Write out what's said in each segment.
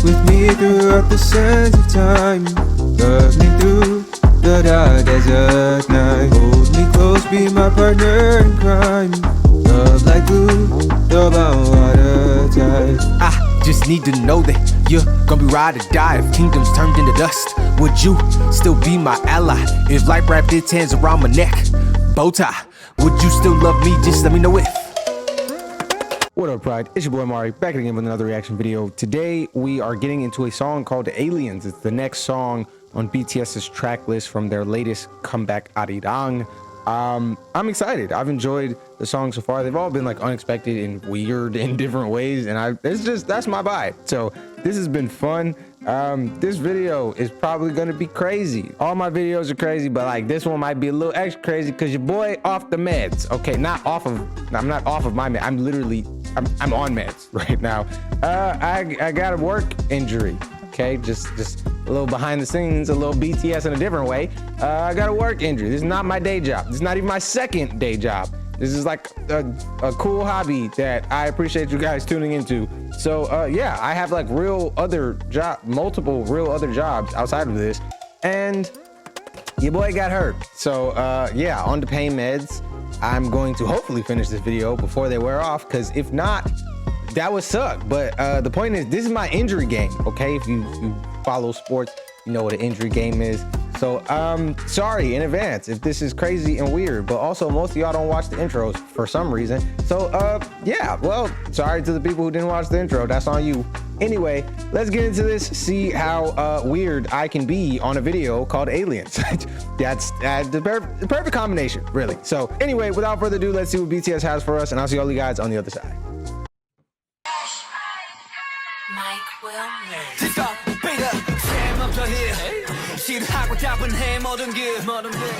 with me throughout the sands of time. Love me through the dark desert night. Hold me close, be my partner in crime. Love like glue, love on water tight. I just need to know that you're gonna be ride or die. If kingdoms turned into dust, would you still be my ally? If life wrapped its hands around my neck, bow tie, would you still love me? Just let me know if. What up, Pride? It's your boy Amari, back again with another reaction video. Today we are getting into a song called Aliens. It's the next song on BTS's track list from their latest comeback, Arirang. I'm excited. I've enjoyed the song so far. They've all been like unexpected and weird in different ways, and that's my vibe. So this has been fun. This video is probably gonna be crazy. All my videos are crazy, but like this one might be a little extra crazy because your boy off the meds. Okay, I'm not off of my meds. I'm on meds right now. I got a work injury. Okay, just a little behind the scenes, a little BTS in a different way. I got a work injury. This is not my day job. This is not even my second day job. This is like a cool hobby that I appreciate you guys tuning into. So yeah, I have like multiple real other jobs outside of this, and your boy got hurt. So yeah, on to pain meds. I'm going to hopefully finish this video before they wear off, because if not, that would suck. But the point is, this is my injury game. Okay, if you follow sports, you know what an injury game is. So sorry in advance if this is crazy and weird, but also most of y'all don't watch the intros for some reason. So yeah, well, sorry to the people who didn't watch the intro. That's on you. Anyway, let's get into this, see how weird I can be on a video called Aliens. That's the perfect combination, really. So anyway, without further ado, let's see what BTS has for us, and I'll see all you guys on the other side. 싫어하고 잡은 해 모든 길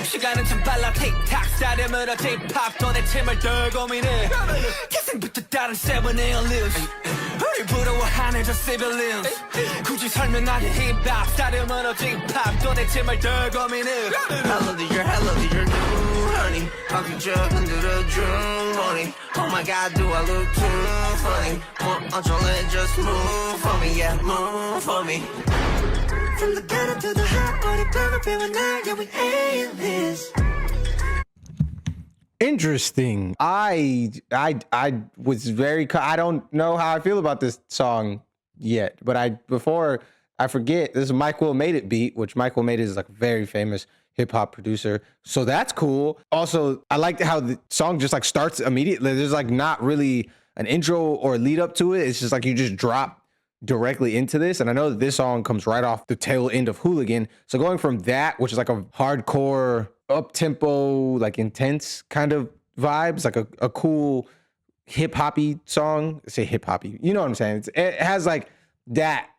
시간은 참 빨라 틱탁 사려물어 힙합 도대체 뭘 더 고민해 태생부터 다른 seven aliens 우리 부러워하는 저 civilians 굳이 설명하기 힙합 사려물어 힙합 도대체 뭘 더 고민해 Hello dear new honey 바퀴 흔들어줘 honey Oh my god do I look too funny 어쩔래 just move for me yeah move for me From the bottom to the hot, all the power feeling now, yeah, we aliens. Interesting. I was very, I don't know how I feel about this song yet, but before I forget, this is Mike Will Made It beat, which Mike Will Made It is like a very famous hip hop producer. So that's cool. Also, I like how the song just like starts immediately. There's like not really an intro or lead up to it. It's just like you just drop directly into this, and I know that this song comes right off the tail end of Hooligan, so going from that, which is like a hardcore up-tempo like intense kind of vibes, like a cool hip-hoppy song. Say hip-hoppy, you know what I'm saying? It has like that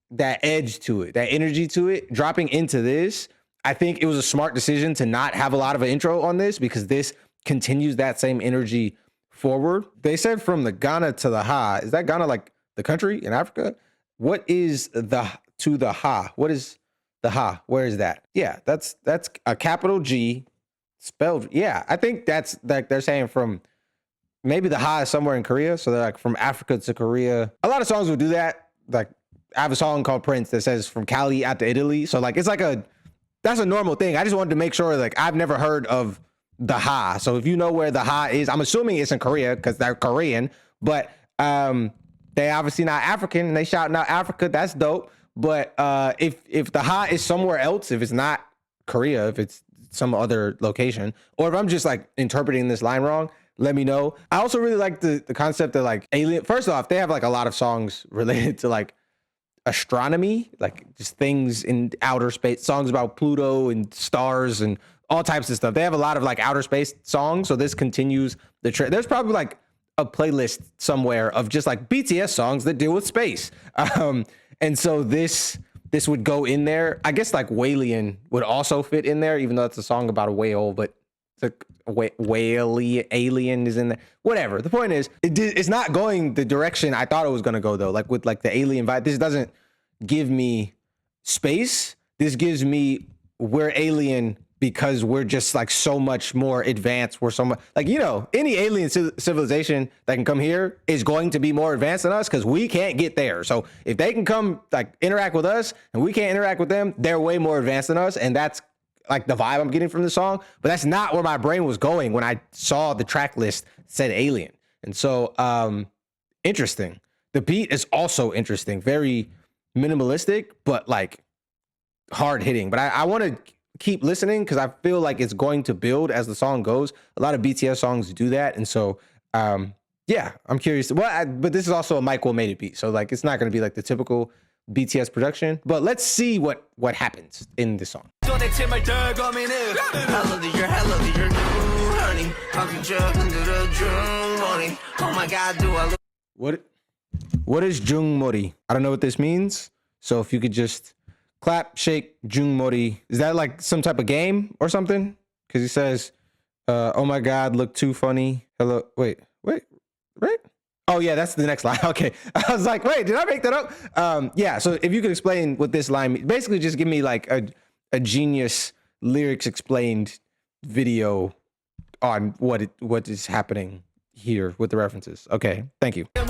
edge to it, that energy to it. Dropping into this, I think it was a smart decision to not have a lot of an intro on this, because this continues that same energy forward. They said from the Ghana to the Ha. Is that Ghana like the country in Africa? What is the to the Ha? What is the Ha? Where is that? Yeah, that's a capital G spelled. Yeah, I think that's like they're saying from maybe the Ha is somewhere in Korea. So they're like from Africa to Korea. A lot of songs will do that. Like I have a song called Prince that says from Cali out to Italy. So like it's like that's a normal thing. I just wanted to make sure, like I've never heard of the Ha. So if you know where the Ha is, I'm assuming it's in Korea because they're Korean, but they obviously not African, and they shouting out Africa. That's dope. But if the Ha is somewhere else, if it's not Korea, if it's some other location, or if I'm just like interpreting this line wrong, let me know. I also really like the concept that like alien. First off, they have like a lot of songs related to like astronomy, like just things in outer space, songs about Pluto and stars and all types of stuff. They have a lot of like outer space songs. So this continues the trend. There's probably like a playlist somewhere of just like BTS songs that deal with space. And so this would go in there. I guess like Whalian would also fit in there, even though it's a song about a whale, but it's like alien is in there. Whatever. The point is, it's not going the direction I thought it was going to go though. Like with like the alien vibe, this doesn't give me space. This gives me where Alien because we're just like so much more advanced. We're so much like, you know, any alien civilization that can come here is going to be more advanced than us because we can't get there. So if they can come like interact with us and we can't interact with them, they're way more advanced than us. And that's like the vibe I'm getting from the song. But that's not where my brain was going when I saw the track list said alien. And so interesting. The beat is also interesting, very minimalistic, but like hard hitting. But I want to keep listening because I feel like it's going to build as the song goes. A lot of BTS songs do that. And so, yeah, I'm curious. But this is also a Mike Will Made It beat. So like, it's not going to be like the typical BTS production, but let's see what happens in the song. What is Jungmori? I don't know what this means. So if you could just clap, shake, Jungmori. Is that like some type of game or something? Because he says, oh my God, look too funny. Hello, wait, right? Oh yeah, that's the next line. Okay. I was like, wait, did I make that up? Yeah, so if you could explain what this line means, basically just give me like a genius lyrics explained video on what is happening here with the references. Okay, thank you. Oh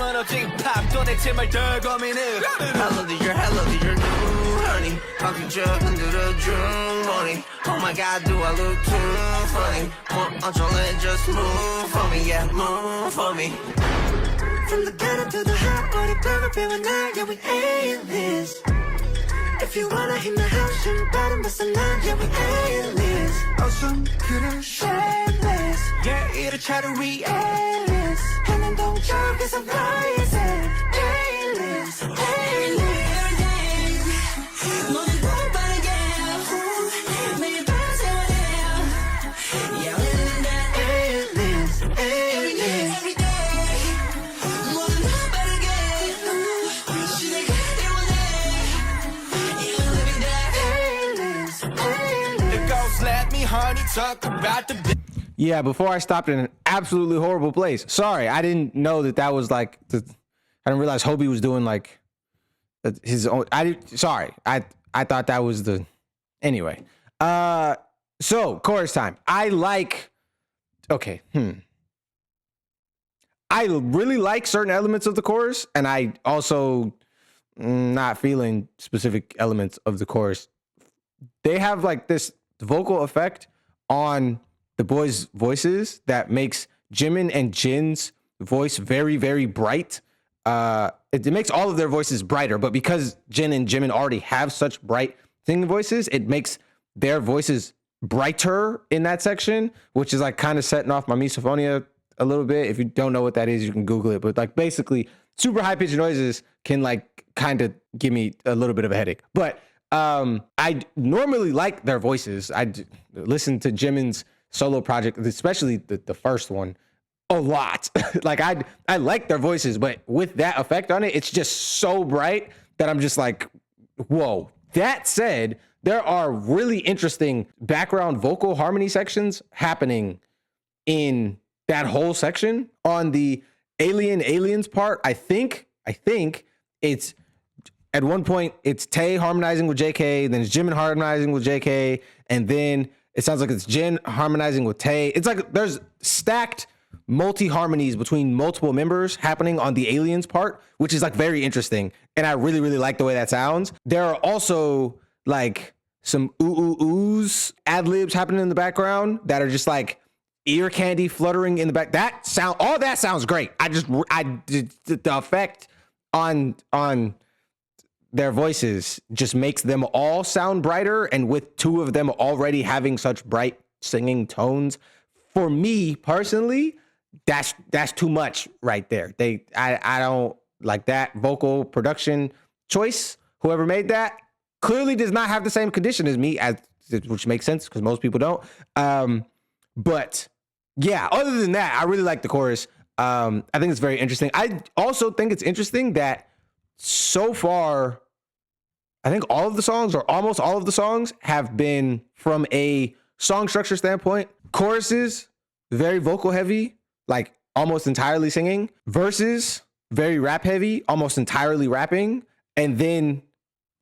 my God, do I look too funny? Just move for me, yeah, move for me. From the bottom to the hot, or the river, feeling now, yeah, we aliens. If you wanna hit the house, from bottom, but some line, yeah, we aliens. Awesome, 그래, shameless. Yeah, it'll try to aliens. And then don't joke, cause I'm rising. Aliens, aliens. Yeah, before I stopped in an absolutely horrible place. Sorry, I didn't know that was like I didn't realize Hobie was doing like his own. Sorry, I thought that was the. Anyway, so chorus time. I really like certain elements of the chorus, and I also not feeling specific elements of the chorus. They have like this vocal effect on the boys' voices that makes Jimin and Jin's voice very, very bright. It makes all of their voices brighter, but because Jin and Jimin already have such bright singing voices, it makes their voices brighter in that section, which is like kind of setting off my misophonia a little bit. If you don't know what that is, you can Google it. But like basically super high pitched noises can like kind of give me a little bit of a headache. But I normally like their voices. I listen to Jimin's solo project, especially the first one, a lot. Like I like their voices, but with that effect on it, it's just so bright that I'm just like, whoa. That said, there are really interesting background vocal harmony sections happening in that whole section. On the aliens part, I think it's at one point it's Tae harmonizing with JK, then it's Jimin harmonizing with JK, and then it sounds like it's Jin harmonizing with Tae. It's like there's stacked multi-harmonies between multiple members happening on the aliens part, which is like very interesting. And I really, really like the way that sounds. There are also like some oohs ad-libs happening in the background that are just like ear candy fluttering in the back. All that sounds great. The effect on their voices just makes them all sound brighter. And with two of them already having such bright singing tones, for me personally, that's too much right there. I don't like that vocal production choice. Whoever made that clearly does not have the same condition as me, which makes sense because most people don't. But yeah, other than that, I really like the chorus. I think it's very interesting. I also think it's interesting that so far, I think all of the songs or almost all of the songs have been, from a song structure standpoint, choruses, very vocal heavy, like almost entirely singing, verses, very rap heavy, almost entirely rapping. And then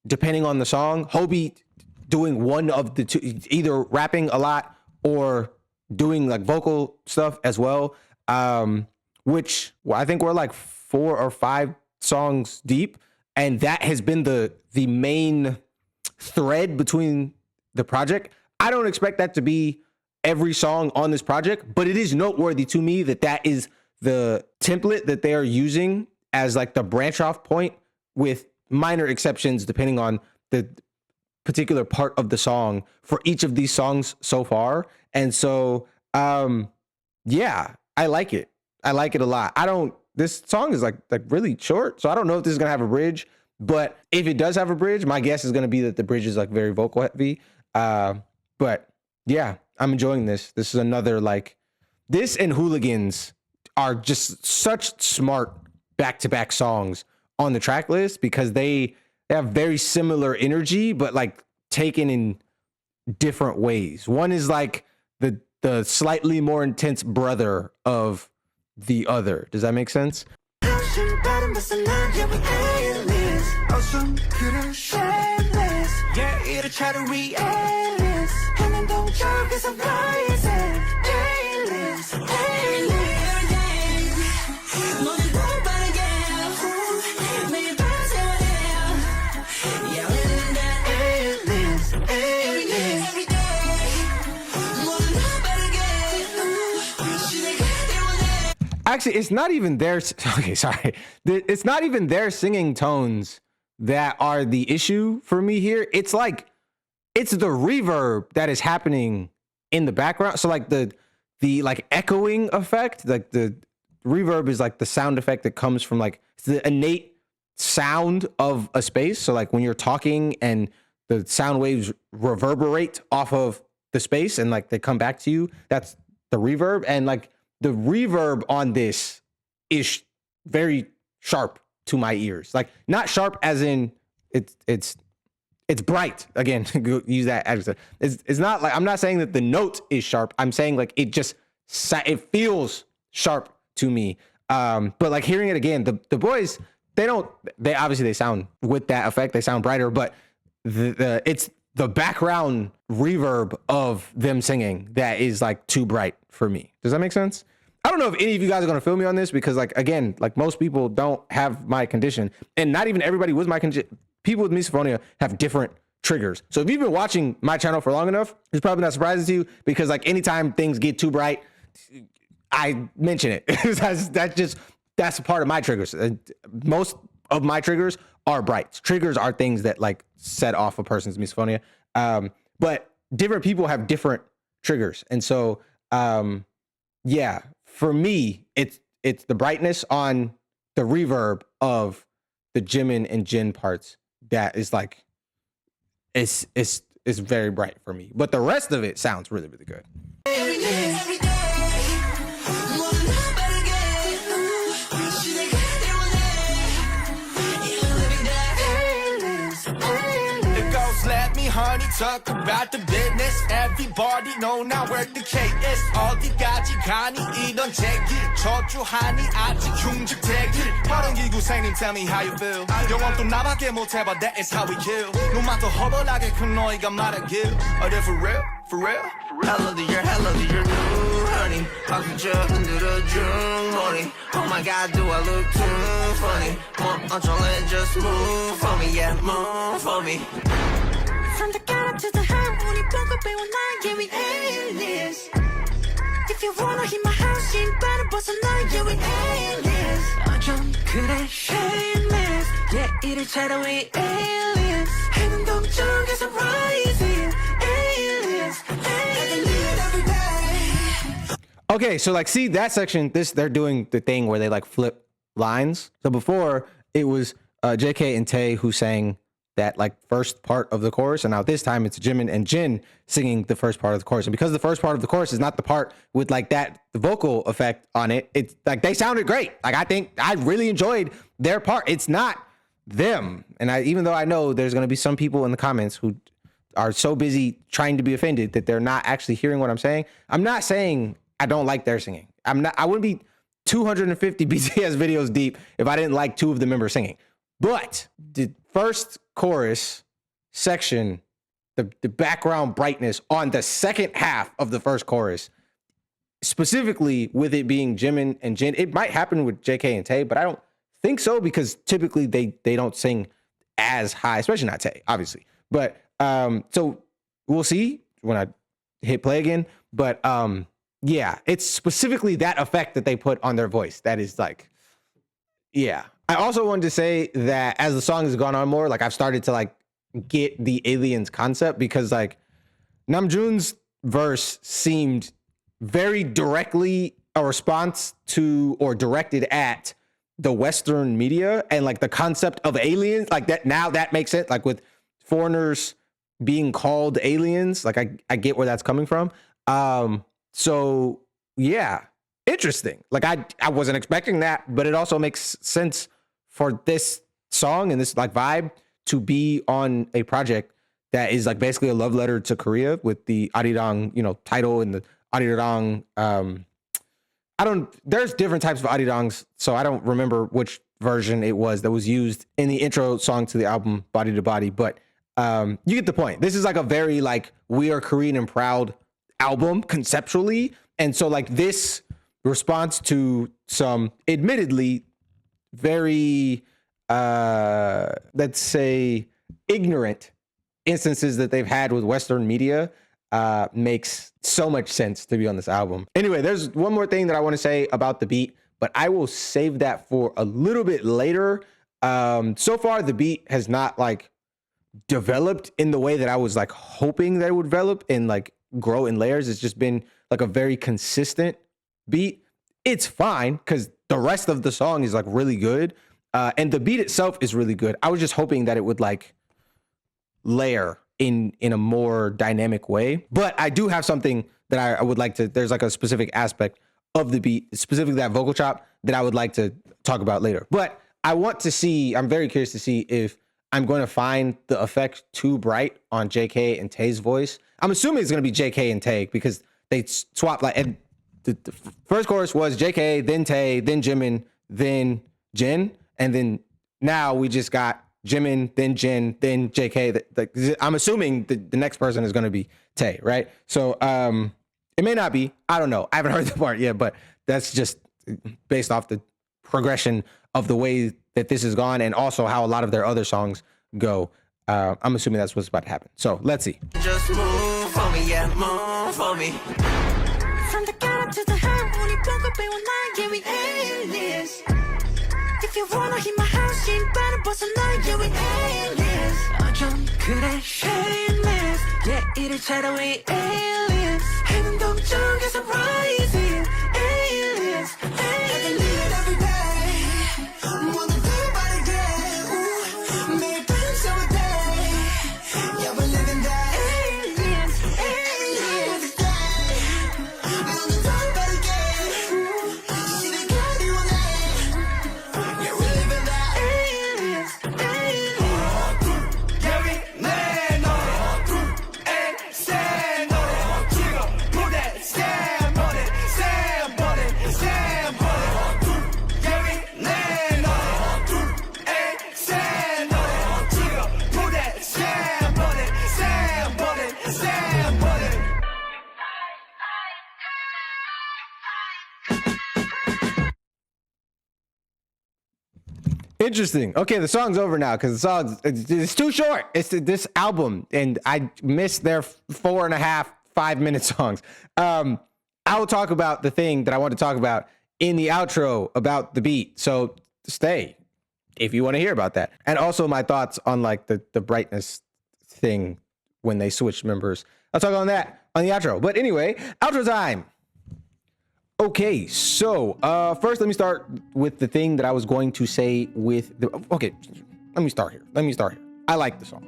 depending on the song, Hobie doing one of the two, either rapping a lot or doing like vocal stuff as well. Which I think we're like 4 or 5 songs deep, and that has been the main thread between the project. I don't expect that to be every song on this project, but it is noteworthy to me that that is the template that they are using as like the branch off point, with minor exceptions depending on the particular part of the song for each of these songs so far. And so, yeah, I like it. I like it a lot. This song is like really short, so I don't know if this is gonna have a bridge, but if it does have a bridge, my guess is gonna be that the bridge is like very vocal heavy. But yeah, I'm enjoying this. This is another like, this and Hooligans are just such smart back-to-back songs on the track list because they have very similar energy, but like taken in different ways. One is like the slightly more intense brother of the other. Does that make sense? Actually, it's not even their, okay, sorry. It's not even their singing tones that are the issue for me here. It's like, it's the reverb that is happening in the background. So like the like echoing effect, like the reverb is like the sound effect that comes from like the innate sound of a space. So like when you're talking and the sound waves reverberate off of the space and like they come back to you, that's the reverb. And like, the reverb on this is very sharp to my ears. Like not sharp as in it's bright. Again, use that adjective. It's not like, I'm not saying that the note is sharp. I'm saying like it feels sharp to me. But like hearing it again, the boys, they obviously they sound with that effect, they sound brighter, but it's the background reverb of them singing that is like too bright for me. Does that make sense? I don't know if any of you guys are going to feel me on this because like, again, like most people don't have my condition, and not even everybody with my condition. People with misophonia have different triggers. So if you've been watching my channel for long enough, it's probably not surprising to you because like anytime things get too bright, I mention it. that's a part of my triggers. Most of my triggers are bright. Triggers are things that like set off a person's misophonia. But different people have different triggers. And so, yeah, for me, it's the brightness on the reverb of the Jimin and Jin parts that is like, it's very bright for me. But the rest of it sounds really, really good. Honey, talk about the business. Everybody know now where the K is. 어디까지 가니 이런 제기. 저주하니 아직 흉측대기. 다른 기구생님, tell me how you feel. 영원 또 나밖에 못해봐, that is how we kill. 눈만 더 허벌하게 큰 너희가 말하길. Are they for real? For real? Hell of the year, new honey. 바꾸죠, 흔들어준 머리. Oh my god, do I look too funny? 뭐 어쩔래, just move for me, yeah, move for me. From the garden to the high, 우리 보고 배운 나의 we aliens. If you wanna hit my house, 신발을 벗어나, yeah, we aliens. 어쩜 그래, shameless. Yeah, 이를 찾아, we aliens. 해는 동쪽에서 rising, aliens, aliens. Every day. Okay, so like, see that section, they're doing the thing where they like flip lines. So before, it was JK and Tae who sang that like first part of the chorus, and now this time it's Jimin and Jin singing the first part of the chorus. And because the first part of the chorus is not the part with like that the vocal effect on it, it's like they sounded great. Like I think I really enjoyed their part. It's not them, and even though I know there's gonna be some people in the comments who are so busy trying to be offended that they're not actually hearing what I'm saying. I'm not saying I don't like their singing. I wouldn't be 250 BTS videos deep if I didn't like 2 of the members singing. But the first chorus section the background brightness on the second half of the first chorus, specifically with it being Jimin and Jin. It might happen with JK and Tae, but I don't think so because typically they don't sing as high, especially not Tae, obviously. But so we'll see when I hit play again. But yeah, it's specifically that effect that they put on their voice. That is like, yeah. I also wanted to say that as the song has gone on more, like I've started to like get the aliens concept because like Namjoon's verse seemed very directly a response to or directed at the Western media and like the concept of aliens, like that. Now that makes it like with foreigners being called aliens, like I get where that's coming from. So yeah, interesting. Like I wasn't expecting that, but it also makes sense for this song and this like vibe to be on a project that is like basically a love letter to Korea with the Arirang, title and the Arirang. There's different types of Arirangs, so I don't remember which version it was that was used in the intro song to the album Body to Body, but you get the point. This is like a very like we are Korean and proud album conceptually. And so like this response to some admittedly very, let's say ignorant instances that they've had with Western media makes so much sense to be on this album. Anyway, there's one more thing that I want to say about the beat, but I will save that for a little bit later. So far the beat has not like developed in the way that I was like hoping that it would develop and like grow in layers. It's just been like a very consistent beat. It's fine because the rest of the song is like really good. And the beat itself is really good. I was just hoping that it would like layer in a more dynamic way. But I do have something that I would like to, there's like a specific aspect of the beat, specifically that vocal chop that I would like to talk about later. But I'm very curious to see if I'm going to find the effect too bright on JK and Tae's voice. I'm assuming it's going to be JK and Tae because they swap like, and the first chorus was JK, then Tae, then Jimin, then Jin. And then now we just got Jimin, then Jin, then JK. I'm assuming the next person is going to be Tae, right? So it may not be. I don't know. I haven't heard the part yet, but that's just based off the progression of the way that this has gone and also how a lot of their other songs go. I'm assuming that's what's about to happen. So let's see. Just move for me, yeah, move for me. From the garden to the heart, 우리 보고 배운 나의 we aliens. If you wanna hit my house, 신발은 벗어나, yeah, we aliens. 좀 그래, shameless. Yeah, 이래처럼 we aliens. 해는 동쪽에서 rising, aliens, aliens. Every day, more than everybody day. 매일 밤 every day. Yeah, we're living that. Aliens, aliens. Every day, more than everybody day. 시대까지 원해. Yeah, we're living that. Aliens, aliens. Yeah, we 내노. 새 노래. 지금 무대 샘 버린, 샘 버린, 샘 버린. Yeah, we 내노. 새 노래. 지금 무대 샘 버린, 샘 버린, 샘 버린. Interesting. Okay, the song's over now because the song's it's too short. It's this album, and I missed their 4.5, 5-minute songs. I will talk about the thing that I want to talk about in the outro about the beat. So stay if you want to hear about that, and also my thoughts on like the brightness thing when they switch members. I'll talk on that on the outro. But anyway, outro time. Okay, so first let me start with the thing that I was going to say with the, okay, let me start here. I like the song.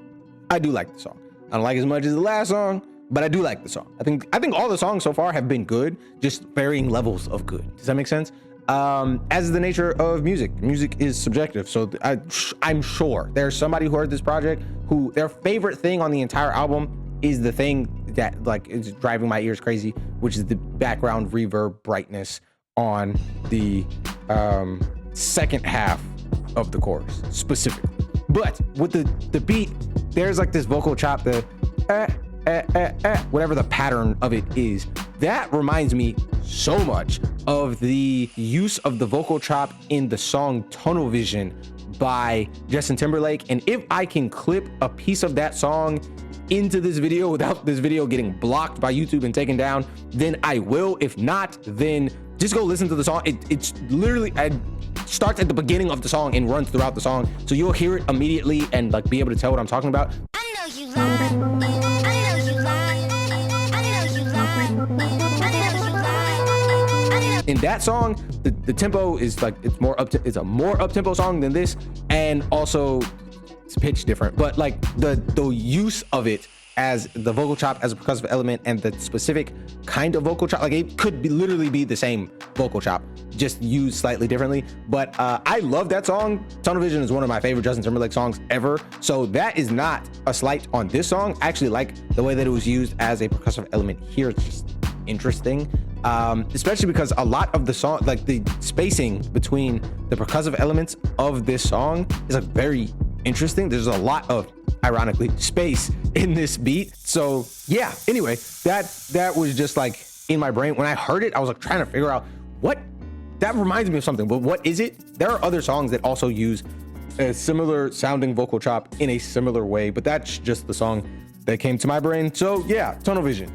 I do like the song. I don't like it as much as the last song, but I do like the song. I think all the songs so far have been good, just varying levels of good. Does that make sense? As is the nature of music. Music is subjective. So I'm sure there's somebody who heard this project who their favorite thing on the entire album is the thing that like is driving my ears crazy, which is the background reverb brightness on the second half of the chorus specifically. But with the beat, there's like this vocal chop that whatever the pattern of it is, that reminds me so much of the use of the vocal chop in the song Tunnel Vision by Justin Timberlake. And if I can clip a piece of that song into this video without this video getting blocked by YouTube and taken down, then I will. If not, then just go listen to the song. It's literally, it starts at the beginning of the song and runs throughout the song, so you'll hear it immediately and like be able to tell what I'm talking about. I know you lie. I know you lie. I know you lie. I know you lie. In that song, the tempo is like, it's a more up-tempo song than this, and also it's pitched different, but like the use of it as the vocal chop as a percussive element and the specific kind of vocal chop, like it could be literally be the same vocal chop, just used slightly differently. But I love that song. Tunnel Vision is one of my favorite Justin Timberlake songs ever, so that is not a slight on this song. I actually like the way that it was used as a percussive element here. It's just interesting, especially because a lot of the song, like the spacing between the percussive elements of this song is like very interesting. There's a lot of, ironically, space in this beat. So yeah, anyway, that was just like in my brain when I heard it. I was like trying to figure out what that reminds me of something, but what is it? There are other songs that also use a similar sounding vocal chop in a similar way, but that's just the song that came to my brain. So yeah, Tunnel Vision.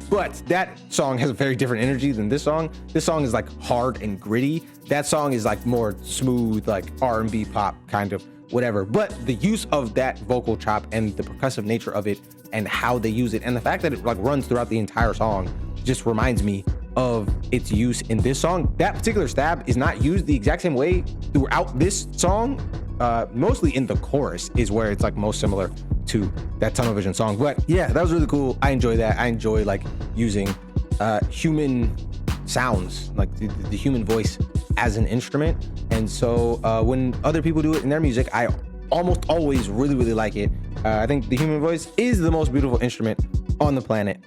But that song has a very different energy than this song. This song is like hard and gritty. That song is like more smooth, like R&B pop kind of whatever. But the use of that vocal chop and the percussive nature of it and how they use it and the fact that it like runs throughout the entire song just reminds me of its use in this song. That particular stab is not used the exact same way throughout this song. Mostly in the chorus is where it's like most similar to that Tunnel Vision song. But yeah, that was really cool. I enjoy that. I enjoy like using human sounds, like the human voice as an instrument. And so when other people do it in their music, I almost always really like it. I think the human voice is the most beautiful instrument on the planet.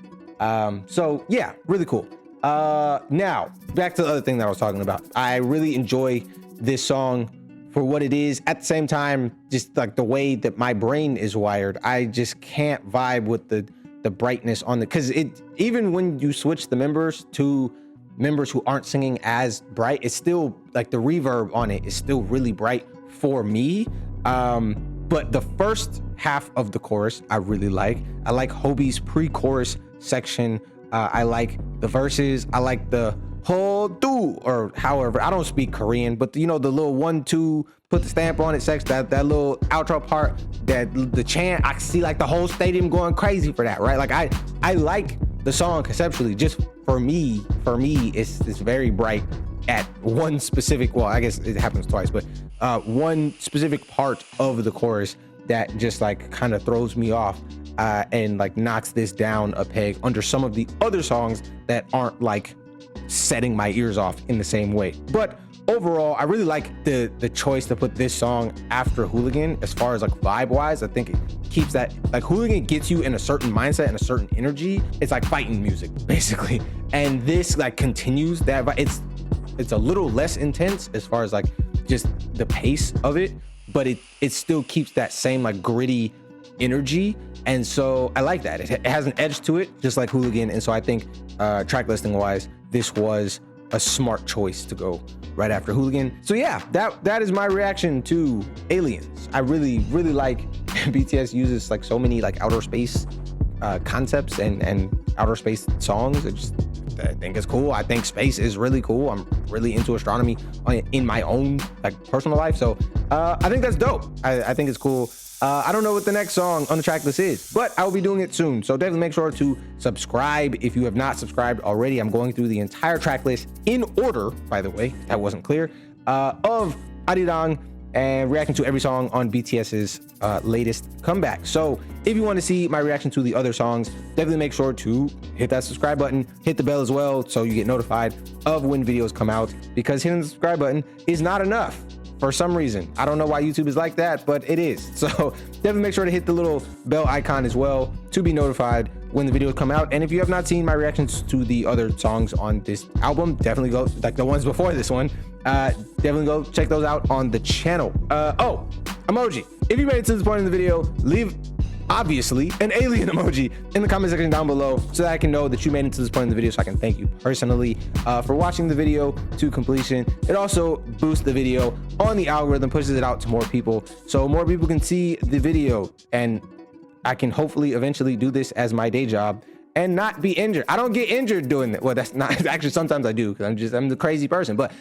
So yeah, really cool. Now back to the other thing that I was talking about. I really enjoy this song for what it is. At the same time, just like the way that my brain is wired, I just can't vibe with the brightness on the, because it, even when you switch the members to members who aren't singing as bright, it's still like the reverb on it is still really bright for me. But the first half of the chorus I really like. I like Hobie's pre-chorus section. I like the verses. I like the Hodu, or however, I don't speak Korean, but you know, the little 1, 2, put the stamp on it section, that little outro part, that the chant, I see like the whole stadium going crazy for that, right? Like I like the song conceptually. Just for me, it's very bright at one specific, well, I guess it happens twice, but one specific part of the chorus that just like kind of throws me off and like knocks this down a peg under some of the other songs that aren't like setting my ears off in the same way. But overall, I really like the choice to put this song after Hooligan. As far as like vibe wise, I think it keeps that, like, Hooligan gets you in a certain mindset and a certain energy. It's like fighting music basically, and this like continues that, but it's a little less intense as far as like just the pace of it, but it still keeps that same like gritty energy. And so I like that. It has an edge to it, just like Hooligan. And so I think track listing wise, this was a smart choice to go right after Hooligan. So yeah, that is my reaction to Aliens. I really like BTS uses like so many like outer space concepts and outer space songs. I think it's cool. I think space is really cool. I'm really into astronomy in my own like personal life. So I think that's dope. I think it's cool. I don't know what the next song on the track list is, but I will be doing it soon. So definitely make sure to subscribe if you have not subscribed already. I'm going through the entire track list in order, by the way, if that wasn't clear, of Arirang, and reacting to every song on BTS's latest comeback. So if you want to see my reaction to the other songs, definitely make sure to hit that subscribe button, hit the bell as well, so you get notified of when videos come out, because hitting the subscribe button is not enough. For some reason, I don't know why YouTube is like that, but it is. So definitely make sure to hit the little bell icon as well to be notified when the videos come out. And if you have not seen my reactions to the other songs on this album, definitely go, like the ones before this one, definitely go check those out on the channel. Oh, emoji. If you made it to this point in the video, leave obviously, an alien emoji in the comment section down below so that I can know that you made it to this point in the video, so I can thank you personally for watching the video to completion. It also boosts the video on the algorithm, pushes it out to more people so more people can see the video, and I can hopefully eventually do this as my day job and not be injured. I don't get injured doing that. Well, that's not actually, sometimes I do because I'm the crazy person, but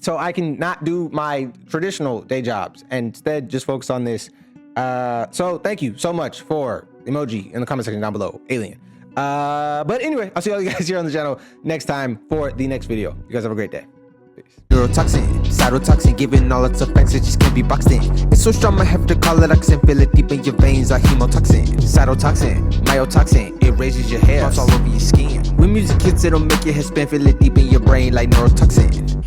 so I can not do my traditional day jobs and instead just focus on this. So thank you so much for emoji in the comment section down below, alien. But anyway, I'll see all you guys here on the channel next time for the next video. You guys have a great day. Peace. Neurotoxin, cytotoxin, given all its effects, it just can't be boxed in. It's so strong, I have to call it oxin. Feel it deep in your veins, like hemotoxin. Cytotoxin, myotoxin, it raises your hair, it's all over your skin. When music hits, it'll make your head spin. Feel it deep in your brain, like neurotoxin.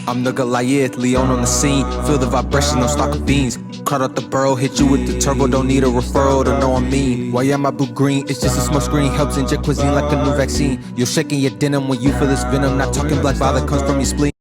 I'm the Goliath, Leone on the scene. Feel the vibration, no stock of beans. Cut out the burrow, hit you with the turbo. Don't need a referral to know I'm mean. Why am I blue green? It's just a smoke screen. Helps inject cuisine like a new vaccine. You're shaking your denim when you feel this venom. Not talking black, father comes from your spleen.